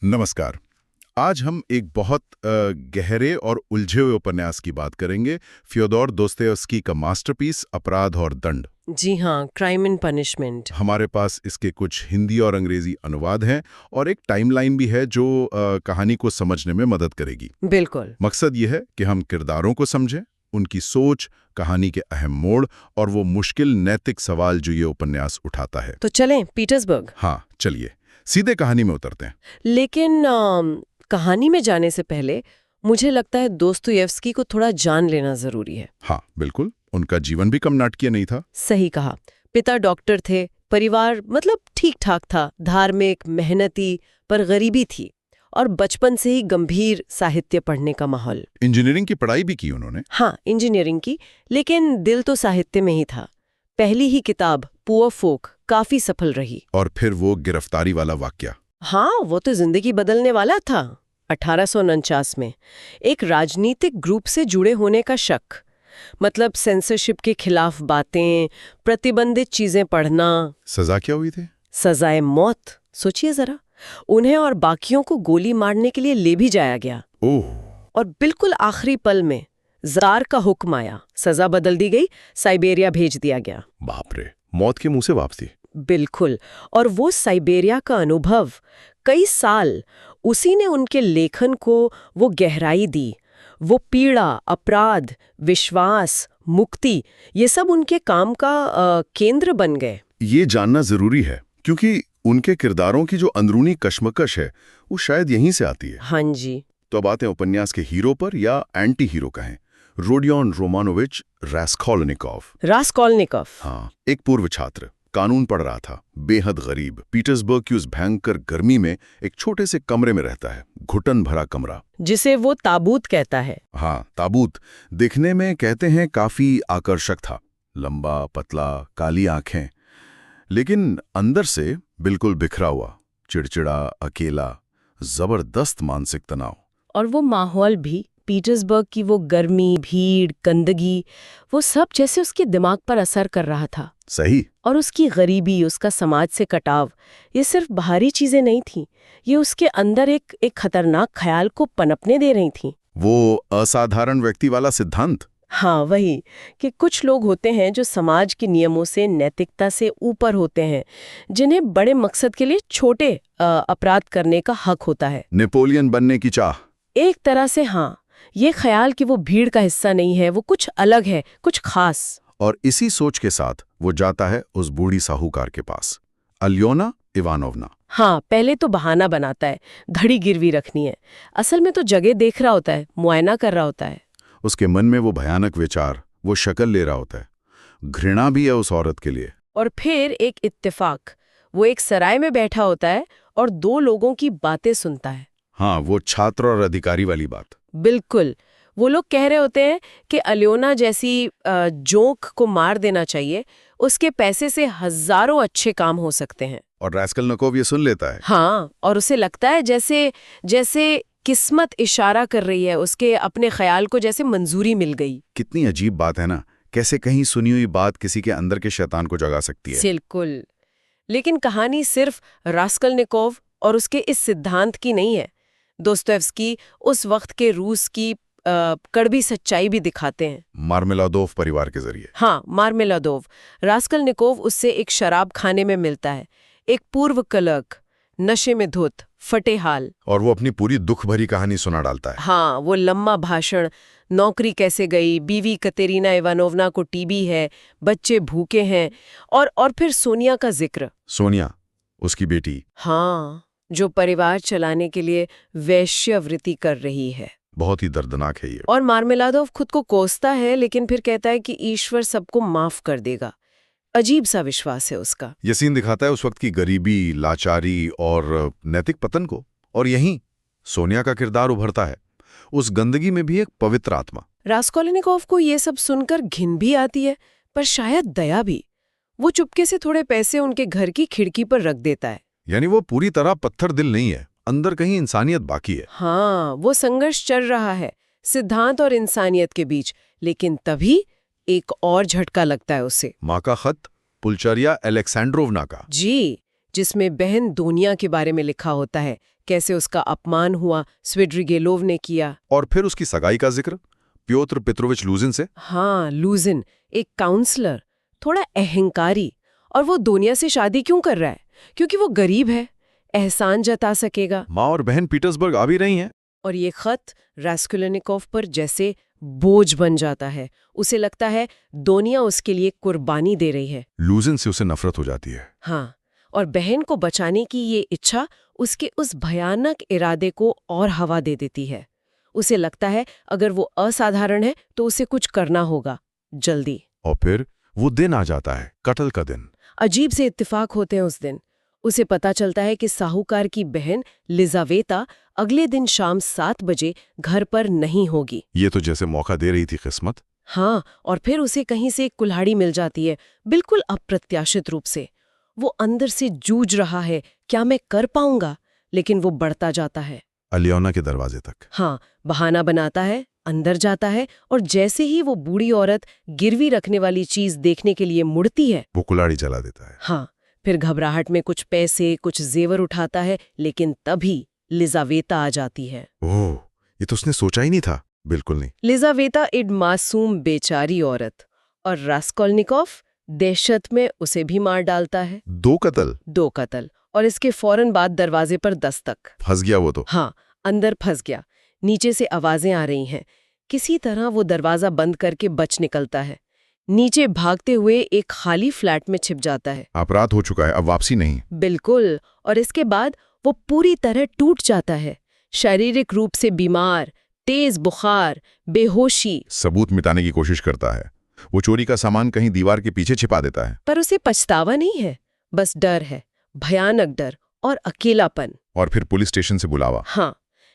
नमस्कार। आज हम एक बहुत गहरे और उलझे हुए उपन्यास की बात करेंगे, फ्योदोर दोस्तोयेव्स्की का मास्टरपीस अपराध और दंड। जी हाँ, क्राइम एंड पनिशमेंट। हमारे पास इसके कुछ हिंदी और अंग्रेजी अनुवाद हैं और एक टाइमलाइन भी है जो कहानी को समझने में मदद करेगी। बिल्कुल। मकसद ये है कि हम किरदारों को समझें, उनकी सोच, कहानी के अहम मोड़ और वो मुश्किल नैतिक सवाल जो ये उपन्यास उठाता है। तो चलें पीटर्सबर्ग। हाँ, चलिए सीधे कहानी में उतरते हैं। लेकिन कहानी में जाने से पहले मुझे लगता है दोस्तोयेव्स्की को थोड़ा जान लेना जरूरी है। हाँ, बिल्कुल। उनका जीवन भी कम नाटकीय नहीं था। सही कहा। पिता डॉक्टर थे, परिवार मतलब ठीक ठाक था, धार्मिक, मेहनती, पर गरीबी थी और बचपन से ही गंभीर साहित्य पढ़ने का माहौल। इंजीनियरिंग की पढ़ाई भी की उन्होंने। हाँ, इंजीनियरिंग की, लेकिन दिल तो साहित्य में ही था। पहली ही किताब पुअर फोक काफी सफल रही। और फिर वो गिरफ्तारी वाला वाकया। हाँ, वो तो जिंदगी बदलने वाला था। 1849 में एक राजनीतिक ग्रुप से जुड़े होने का शक, मतलब सेंसरशिप के खिलाफ बातें, प्रतिबंधित चीजें पढ़ना। सजा क्या हुई थी? सजाए मौत। सोचिए जरा, उन्हें और बाकियों को गोली मारने के लिए ले भी जाया गया। ओह। और बिल्कुल आखिरी पल में जार का हुक्म आया, सजा बदल दी गई, साइबेरिया भेज दिया गया। बाप रे, मौत के मुंह से वापसी। बिल्कुल। और वो साइबेरिया का अनुभव, कई साल, उसी ने उनके लेखन को वो गहराई दी। वो पीड़ा, अपराध, विश्वास, मुक्ति, ये सब उनके काम का केंद्र बन गए। ये जानना जरूरी है क्योंकि उनके किरदारों की जो अंदरूनी कश्मकश है वो शायद यहीं से आती है। हाँ जी। तो अब आते हैं उपन्यास के हीरो पर, या एंटी हीरो कहें, रोडियन रोमानोविच रास्कोल्निकोव। रास्कोल्निकोव। हाँ, एक पूर्व छात्र, कानून पढ़ रहा था, बेहद गरीब, पीटर्सबर्ग की उस भयंकर गर्मी में एक छोटे से कमरे में रहता है, घुटन भरा कमरा, जिसे वो ताबूत कहता है। हाँ, ताबूत। दिखने में कहते हैं काफी आकर्षक था, लंबा, पतला, काली आंखें, लेकिन अंदर से बिल्कुल बिखरा हुआ, चिड़चिड़ा, अकेला, जबरदस्त मानसिक तनाव। और वो माहौल भी, पीटर्सबर्ग की वो गर्मी, भीड़, गंदगी, वो सब जैसे उसके दिमाग पर असर कर रहा था। सही। और उसकी गरीबी, उसका समाज से कटाव, ये सिर्फ बाहरी चीजें नहीं थीं, ये उसके अंदर एक खतरनाक ख्याल को पनपने दे रही थीं। वो असाधारण व्यक्ति वाला सिद्धांत। हाँ, वही कि कुछ लोग होते हैं जो समाज के नियमों से, नैतिकता से ऊपर होते हैं, जिन्हें बड़े मकसद के लिए छोटे अपराध करने का हक होता है। नेपोलियन बनने की चाह। एक तरह से हाँ, ये ख्याल कि वो भीड़ का हिस्सा नहीं है, वो कुछ अलग है, कुछ खास। और इसी सोच के साथ वो जाता है उस बूढ़ी साहूकार के पास, अल्योना इवानोवना। हाँ, पहले तो बहाना बनाता है, घड़ी गिरवी रखनी है। असल में तो जगह देख रहा होता है, मुआयना कर रहा होता है। उसके मन में वो भयानक विचार, वो शक्ल ले रहा होता है, घृणा भी है उस औरत के लिए। और फिर एक इत्तेफाक, वो एक सराय में बैठा होता है और दो लोगों की बातें सुनता है। हाँ, वो छात्र और अधिकारी वाली बात। बिल्कुल। वो लोग कह रहे होते हैं कि अल्योना जैसी जोंक को मार देना चाहिए, उसके पैसे से हजारों अच्छे काम हो सकते हैं। और रास्कोल्निकोव ये सुन लेता है। हाँ, और उसे लगता है जैसे किस्मत इशारा कर रही है, उसके अपने ख्याल को जैसे मंजूरी मिल गई। कितनी अजीब बात है ना, कैसे कहीं सुनी हुई बात किसी के अंदर के शैतान को जगा सकती है। बिल्कुल। लेकिन कहानी सिर्फ रास्कोल्निकोव और उसके इस सिद्धांत की नहीं है। दोस्तोयेव्स्की उस वक्त के रूस की कड़वी सच्चाई भी दिखाते हैं, मार्मेलादोव परिवार के जरिए। हाँ, मार्मेलादोव। रास्कोल्निकोव उससे एक शराब खाने में मिलता है, एक पूर्व क्लर्क, नशे में धुत, फटे हाल। और वो अपनी पूरी दुख भरी कहानी सुना डालता है। हाँ, वो लंबा भाषण, नौकरी कैसे गई, बीवी कतेरीना इवानोवना को टीबी है, बच्चे भूखे हैं, और फिर सोनिया का जिक्र। सोनिया, उसकी बेटी। हाँ, जो परिवार चलाने के लिए वेश्यावृत्ति कर रही है। बहुत ही दर्दनाक है ये। और मार्मेलादोव खुद को कोसता है, लेकिन फिर कहता है कि ईश्वर सबको माफ कर देगा। अजीब सा विश्वास है उसका। ये सीन दिखाता है उस वक्त की गरीबी, लाचारी और नैतिक पतन को। और यहीं सोनिया का किरदार उभरता है, उस गंदगी में भी एक पवित्र आत्मा। रास्कोल्निकोव को ये सब सुनकर घिन भी आती है, पर शायद दया भी। वो चुपके से थोड़े पैसे उनके घर की खिड़की पर रख देता है। यानी वो पूरी तरह पत्थर दिल नहीं है, अंदर कहीं इंसानियत बाकी है। हाँ, वो संघर्ष चल रहा है सिद्धांत और इंसानियत के बीच। लेकिन तभी एक और झटका लगता है उसे। माँ का खत, पुलचरिया एलेक्सेंड्रोवना का। जी, जिसमें बहन दोनिया के बारे में लिखा होता है, कैसे उसका अपमान हुआ स्विड्रिगेलोव ने किया। और फिर उसकी सगाई का जिक्र प्योत्र पेट्रोविच लूजिन से। हाँ, लूजिन एक काउंसलर, थोड़ा अहंकारी, और वो दोनिया से शादी क्यों कर रहा है? क्योंकि वो गरीब है, एहसान जता सकेगा। माँ और बहन पीटर्सबर्ग आ भी रही हैं। और ये खत रास्कोलेनिकोव पर जैसे बोझ बन जाता है। उसे लगता है दोनिया उसके लिए कुर्बानी दे रही है। लूजिन से उसे नफरत हो जाती है। हाँ, और बहन को बचाने की ये इच्छा उसके उस भयानक इरादे को और हवा दे देती है। उसे लगता है अगर वो असाधारण है तो उसे कुछ करना होगा, जल्दी। और फिर वो दिन आ जाता है, कत्ल का दिन। अजीब से इत्तेफाक होते हैं उस दिन। उसे पता चलता है कि साहूकार की बहन लिजावेता अगले दिन शाम 7 बजे घर पर नहीं होगी। ये तो जैसे मौका दे रही थी किस्मत। हाँ, और फिर उसे कहीं से एक कुल्हाड़ी मिल जाती है, बिल्कुल अप्रत्याशित रूप से। वो अंदर से जूझ रहा है, क्या मैं कर पाऊंगा? लेकिन वो बढ़ता जाता है अलियोना के दरवाजे तक। हाँ, बहाना बनाता है, अंदर जाता है, और जैसे ही वो बूढ़ी औरत गिरवी रखने वाली चीज देखने के लिए मुड़ती है, वो कुल्हाड़ी चला देता है। हाँ, फिर घबराहट में कुछ पैसे, कुछ जेवर उठाता है, लेकिन तभी लिजावेता आ जाती है। ओह, ये तो उसने सोचा ही नहीं था। बिल्कुल नहीं। लिजावेता एक मासूम बेचारी औरत, और रास्कोल्निकोव दहशत में उसे भी मार डालता है। 2 कत्ल। और इसके फौरन बाद दरवाजे पर दस्तक। फंस गया वो तो। हाँ, अंदर फंस गया। नीचे से आवाजें आ रही हैं। किसी तरह वो दरवाजा बंद करके बच निकलता है। नीचे भागते हुए एक खाली फ्लैट में छिप जाता है। अपराध हो चुका है, अब वापसी नहीं। बिल्कुल। और इसके बाद वो पूरी तरह टूट जाता है, शारीरिक रूप से बीमार, तेज बुखार, बेहोशी। सबूत मिटाने की कोशिश करता है। वो चोरी का सामान कहीं दीवार के पीछे छिपा देता है। पर उसे पछतावा नहीं है, बस डर है, भयानक डर और अकेलापन। और फिर पुलिस स्टेशन से बुलावा। हाँ,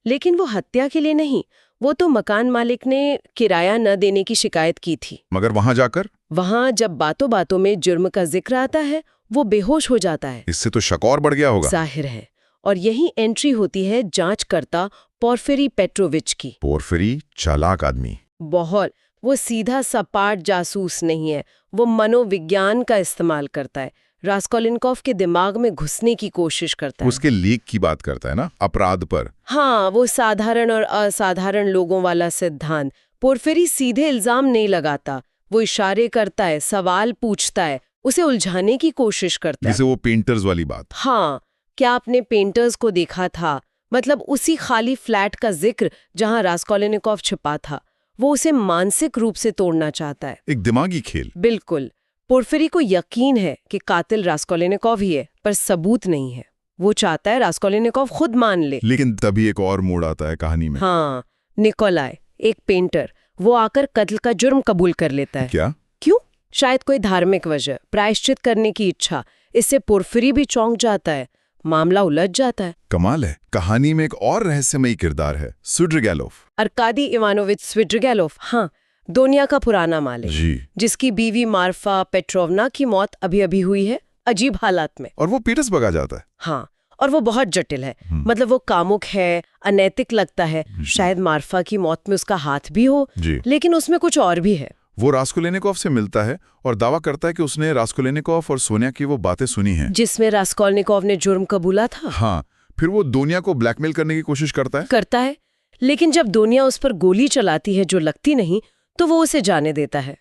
लेकिन वो हत्या के लिए नहीं, वो तो मकान मालिक ने किराया न देने की शिकायत की थी। मगर वहां जब बातों बातों में जुर्म का जिक्र आता है, वो बेहोश हो जाता है। इससे तो शक और बढ़ गया होगा। जाहिर है। और यही एंट्री होती है जांचकर्ता पोर्फिरी पेट्रोविच की। पोर्फिरी चालाक आदमी। बहुत। वो सीधा सपाट जासूस नहीं है, वो मनोविज्ञान का इस्तेमाल करता है, रास्कोलिनकोव के दिमाग में घुसने की कोशिश करता है। उसके लीक की बात करता है ना, अपराध पर। हाँ, वो साधारण और असाधारण लोगों वाला सिद्धांत। पोर्फिरी सीधे इल्जाम नहीं लगाता, वो इशारे करता है, सवाल पूछता है, उसे उलझाने की कोशिश करता है। जैसे वो पेंटर्स वाली बात। हाँ, क्या आपने पेंटर्स को देखा था? मतलब उसी खाली फ्लैट का जिक्र जहां रास्कोलिनिकोव छिपा था। वो उसे मानसिक रूप से तोड़ना चाहता है। एक दिमागी खेल। बिल्कुल। पोर्फिरी को यकीन है कि कातिल रास्कोलिनिकोव ही है, पर सबूत नहीं है। वो चाहता है रास्कोलिनिकोव खुद मान ले। लेकिन तभी एक और मोड़ आता है कहानी में। हाँ, निकोलाई, एक पेंटर, वो आकर कत्ल का जुर्म कबूल कर लेता है। क्या? क्यों? शायद कोई धार्मिक वजह, प्रायश्चित करने की इच्छा। इससे पोर्फिरी भी चौंक जाता है, मामला उलझ जाता है। कमाल है, कहानी में एक और रहस्यमयी किरदार है, स्विड्रिगेलोव। अर्कादी इवानोविच स्विड्रिगेलोव। हाँ, दोनिया का पुराना मालिक जी, जिसकी बीवी मार्फा पेट्रोवना की मौत अभी अभी हुई है, अजीब हालात में। और वो पीटर्सबर्ग आ जाता है। हाँ, और वो बहुत जटिल है। मतलब वो कामुक है, अनैतिक लगता है। शायद मार्फा की मौत में उसका हाथ भी हो, लेकिन उसमें कुछ और भी है। वो रास्कोलिनिकोव से मिलता है और दावा करता है कि उसने रास्कोलिनिकोव और सोनिया की वो बातें सुनी हैं, जिसमें रास्कोलिनिकोव ने जुर्म कबूला था। हाँ, फिर वो दोनिया को ब्लैकमेल करने की कोशिश करता है। लेकिन जब दोनिया उस पर गोली चलाती है जो लगती नहीं, तो वो उसे जाने देता है।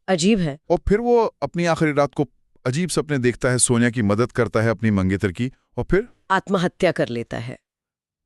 अजीब है। और फिर वो अपनी आखिरी रात को अजीब सपने देखता है, सोनिया की मदद करता है अपनी मंगेतर की, और फिर आत्महत्या कर लेता है।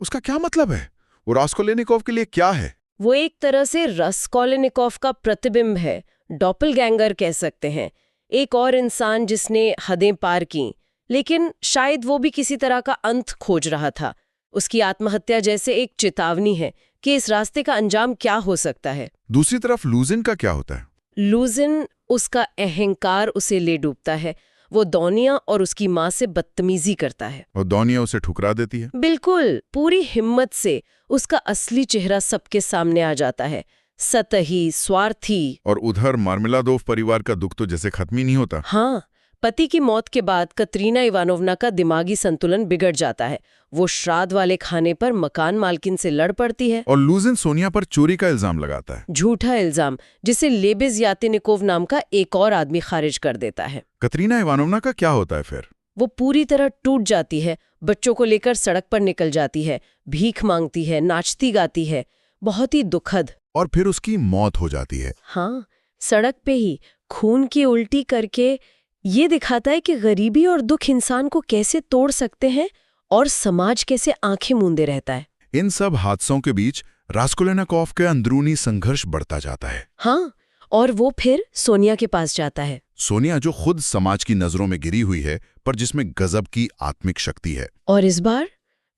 उसका क्या मतलब है? वो रास्कोलिनिकोव के लिए क्या है? वो एक तरह से रास्कोलिनिकोव का प्रतिबिंब है, डॉपलगैंगर कह सकते हैं। एक और इंसान जिसने हदें पार की, लेकिन शायद वो भी किसी तरह का अंत खोज रहा था। उसकी आत्महत्या जैसे एक चेतावनी है कि इस रास्ते का अंजाम क्या हो सकता है। दूसरी तरफ लूजिन का क्या होता है? लूजिन, उसका अहंकार उसे ले डूबता है। वो दोनिया और उसकी माँ से बदतमीजी करता है, और दोनिया उसे ठुकरा देती है। बिल्कुल पूरी हिम्मत से। उसका असली चेहरा सबके सामने आ जाता है, सतही, स्वार्थी। और उधर मार्मेलादोव परिवार का दुख तो जैसे खत्म ही नहीं होता। हाँ, पति की मौत के बाद कतरीना इवानोवना का दिमागी संतुलन बिगड़ जाता है। वो श्राद्ध वाले खाने पर मकान मालकिन से लड़ पड़ती है। और लूजिन सोनिया पर चोरी का इल्जाम लगाता है, झूठा इल्जाम, जिसे लेबेज यातिनिकोव नाम का एक और आदमी खारिज कर देता है। कतरीना इवानोवना का क्या होता है फिर? वो पूरी तरह टूट जाती है, बच्चों को लेकर सड़क पर निकल जाती है, भीख मांगती है, नाचती गाती है। बहुत ही दुखद। और फिर उसकी मौत हो जाती है। हाँ, सड़क पे ही खून की उल्टी करके। ये दिखाता है कि गरीबी और दुख इंसान को कैसे तोड़ सकते हैं और समाज कैसे आंखें मूंदे रहता है। इन सब हादसों के बीच रास्कोलेनिकोव के अंदरूनी संघर्ष बढ़ता जाता है। हाँ, और वो फिर सोनिया के पास जाता है। सोनिया जो खुद समाज की नजरों में गिरी हुई है, पर जिसमें गजब की आत्मिक शक्ति है। और इस बार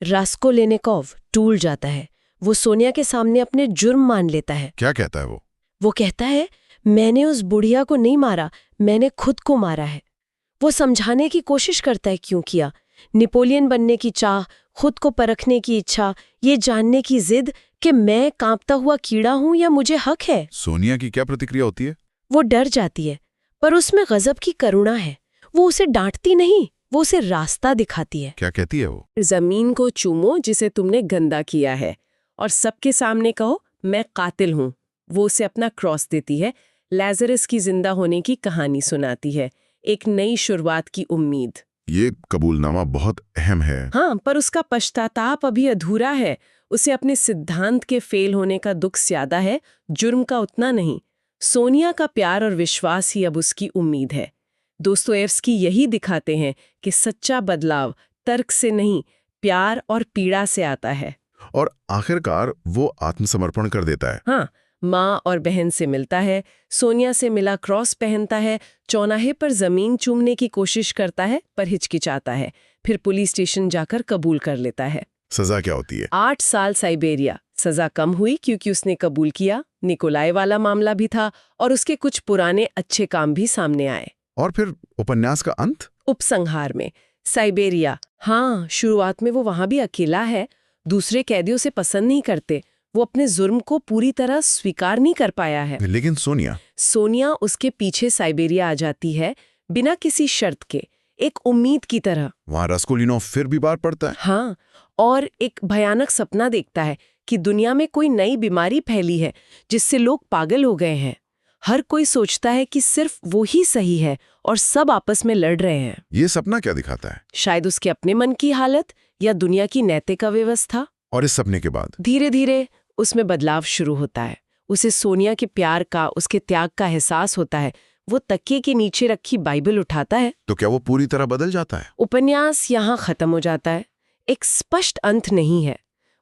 रास्कोलेनिकोव टूट जाता है। वो सोनिया के सामने अपने जुर्म मान लेता है। क्या कहता है वो? वो कहता है, मैंने उस बुढ़िया को नहीं मारा, मैंने खुद को मारा है। वो समझाने की कोशिश करता है क्यों किया। नेपोलियन बनने की चाह, खुद को परखने की इच्छा, ये जानने की जिद कि मैं कांपता हुआ कीड़ा हूं या मुझे हक है। सोनिया की क्या प्रतिक्रिया होती है? वो डर जाती है, पर उसमें गजब की करुणा है। वो उसे डांटती नहीं, वो उसे रास्ता दिखाती है। क्या कहती है वो? जमीन को चूमो जिसे तुमने गंदा किया है, और सबके सामने कहो मैं कातिल हूं। वो उसे अपना क्रॉस देती है, लैज़रस की जिंदा होने की कहानी सुनाती है, एक नई शुरुआत की उम्मीद। ये कबूलनामा बहुत अहम है। हाँ, पर उसका पश्चाताप अभी अधूरा है। उसे अपने सिद्धांत के फेल होने का दुख ज्यादा है, जुर्म का उतना नहीं। सोनिया का प्यार और विश्वास ही अब उसकी उम्मीद है। दोस्तोयेव्स्की यही दिखाते हैं कि सच्चा बदलाव तर्क से नहीं, प्यार और पीड़ा से आता है। और आखिरकार वो आत्मसमर्पण कर देता है। हाँ, माँ और बहन से मिलता है, सोनिया से मिला क्रॉस पहनता है, चौराहे पर जमीन चूमने की कोशिश करता है पर हिचकिचाता है, फिर पुलिस स्टेशन जाकर कबूल कर लेता है। सजा क्या होती है? 8 साल साइबेरिया। सजा कम हुई क्योंकि उसने कबूल किया। निकोलाई वाला मामला भी था और उसके कुछ पुराने अच्छे काम भी सामने आए। और फिर उपन्यास का अंत? उपसंहार में साइबेरिया। हाँ, शुरुआत में वो वहां भी अकेला है, दूसरे कैदियों से पसंद नहीं करते, वो अपने जुर्म को पूरी तरह स्वीकार नहीं कर पाया है। लेकिन सोनिया उसके पीछे साइबेरिया आ जाती है, बिना किसी शर्त के, एक उम्मीद की तरह। वहां रास्कोलिनोव फिर बीमार पड़ता है। हाँ, और एक भयानक सपना देखता है कि दुनिया में कोई नई बीमारी फैली है जिससे लोग पागल हो गए हैं। हर कोई सोचता है कि सिर्फ वो ही सही है और सब आपस में लड़ रहे हैं। ये सपना क्या दिखाता है? शायद उसके अपने मन की हालत या दुनिया की नैतिक अव्यवस्था। और इस सपने के बाद धीरे धीरे उसमें बदलाव शुरू होता है। उसे सोनिया के प्यार का, उसके त्याग का एहसास होता है। वो तकिए के नीचे रखी बाइबल उठाता है। तो क्या वो पूरी तरह बदल जाता है? उपन्यास यहाँ खत्म हो जाता है। एक स्पष्ट अंत नहीं है,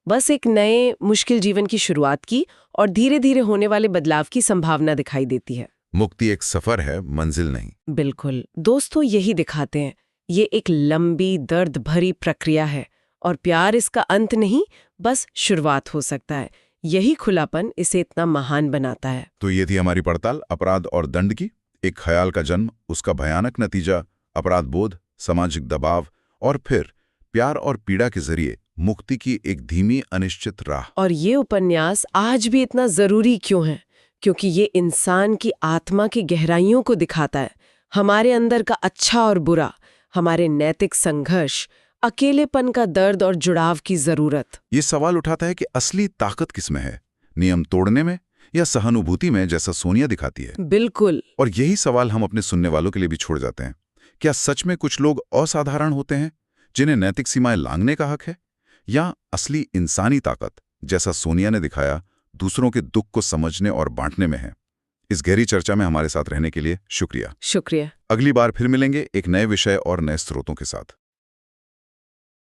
बस एक नए मुश्किल जीवन की शुरुआत की और धीरे धीरे होने वाले बदलाव की संभावना दिखाई देती है। मुक्ति एक सफर है, मंजिल नहीं। बिल्कुल, दोस्तों यही दिखाते हैं। ये एक लंबी दर्द भरी प्रक्रिया है और प्यार इसका अंत नहीं, बस शुरुआत हो सकता है। यही खुलापन इसे इतना महान बनाता है। तो ये थी हमारी पड़ताल अपराध और दंड की। एक ख्याल का जन्म, उसका भयानक नतीजा, अपराध बोध, सामाजिक दबाव और फिर प्यार और पीड़ा के जरिए मुक्ति की एक धीमी अनिश्चित राह। और ये उपन्यास आज भी इतना जरूरी क्यों है? क्योंकि ये इंसान की आत्मा की गहराइयों को दिखाता है, हमारे अंदर का अच्छा और बुरा, हमारे नैतिक संघर्ष, अकेलेपन का दर्द और जुड़ाव की जरूरत। ये सवाल उठाता है कि असली ताकत किसमें है, नियम तोड़ने में या सहानुभूति में, जैसा सोनिया दिखाती है? बिल्कुल। और यही सवाल हम अपने सुनने वालों के लिए भी छोड़ जाते हैं। क्या सच में कुछ लोग असाधारण होते हैं जिन्हें नैतिक सीमाएं लांघने का हक है, या असली इंसानी ताकत, जैसा सोनिया ने दिखाया, दूसरों के दुख को समझने और बांटने में है? इस गहरी चर्चा में हमारे साथ रहने के लिए शुक्रिया। शुक्रिया। अगली बार फिर मिलेंगे एक नए विषय और नए स्रोतों के साथ।